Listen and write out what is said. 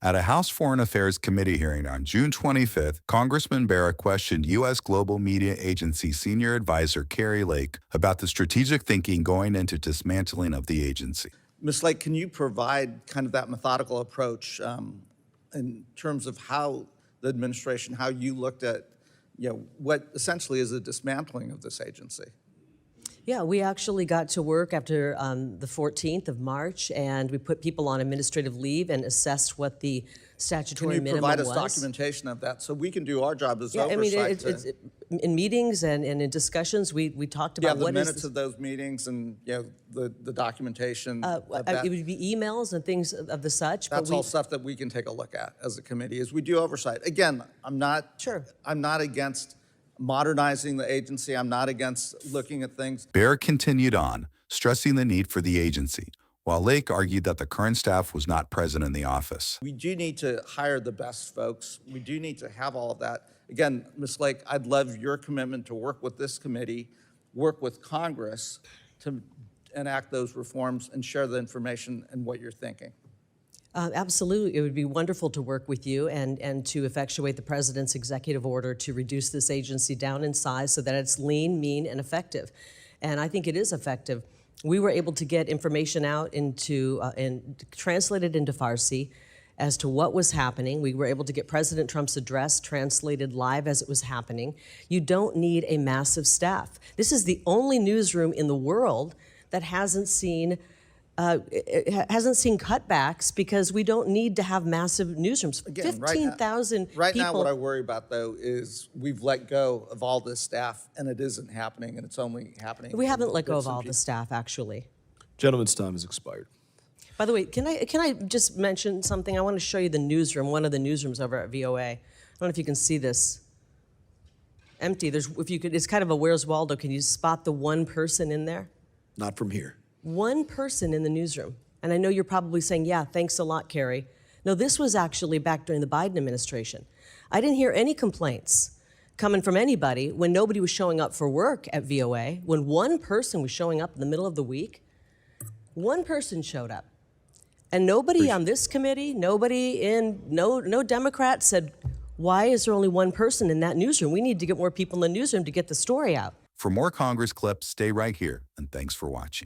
At a House Foreign Affairs Committee hearing on June 25th, Congressman Bera questioned U.S. Global Media Agency Senior Advisor Kari Lake about the strategic thinking going into dismantling of the agency. Ms. Lake, can you provide kind of that methodical approach in terms of how the administration, how you looked at, what essentially is a dismantling of this agency? Yeah, we actually got to work after the 14th of March, and we put people on administrative leave and assessed what the statutory minimum was. Can you provide us documentation of that so we can do our job as oversight? I mean, in meetings and in discussions, we talked about the minutes of those meetings and the documentation of that. It would be emails and things of the such. That's all stuff that we can take a look at as a committee as we do oversight. Again, I'm not against modernizing the agency. I'm not against looking at things. Bera continued on, stressing the need for the agency, while Lake argued that the current staff was not present in the office. We do need to hire the best folks. We do need to have all of that. Again, Ms. Lake, I'd love your commitment to work with this committee, work with Congress to enact those reforms and share the information and what you're thinking. Absolutely. It would be wonderful to work with you and to effectuate the president's executive order to reduce this agency down in size so that it's lean, mean, and effective. And I think it is effective. We were able to get information out and translated into Farsi as to what was happening. We were able to get President Trump's address translated live as it was happening. You don't need a massive staff. This is the only newsroom in the world that hasn't seen cutbacks because we don't need to have massive newsrooms. Again, 15,000 people. Right now, what I worry about, though, is we've let go of all this staff, and it isn't happening, and it's only happening. We haven't let go of all the staff, actually. Gentleman's time has expired. By the way, can I just mention something? I want to show you the newsroom, one of the newsrooms over at VOA. I don't know if you can see this. Empty. It's kind of a Where's Waldo. Can you spot the one person in there? Not from here. One person in the newsroom. And I know you're probably saying, yeah, thanks a lot, Kari. No, this was actually back during the Biden administration. I didn't hear any complaints coming from anybody when nobody was showing up for work at VOA, when one person was showing up in the middle of the week. One person showed up. And nobody on this committee, no Democrat said, why is there only one person in that newsroom? We need to get more people in the newsroom to get the story out. For more Congress clips, stay right here, and thanks for watching.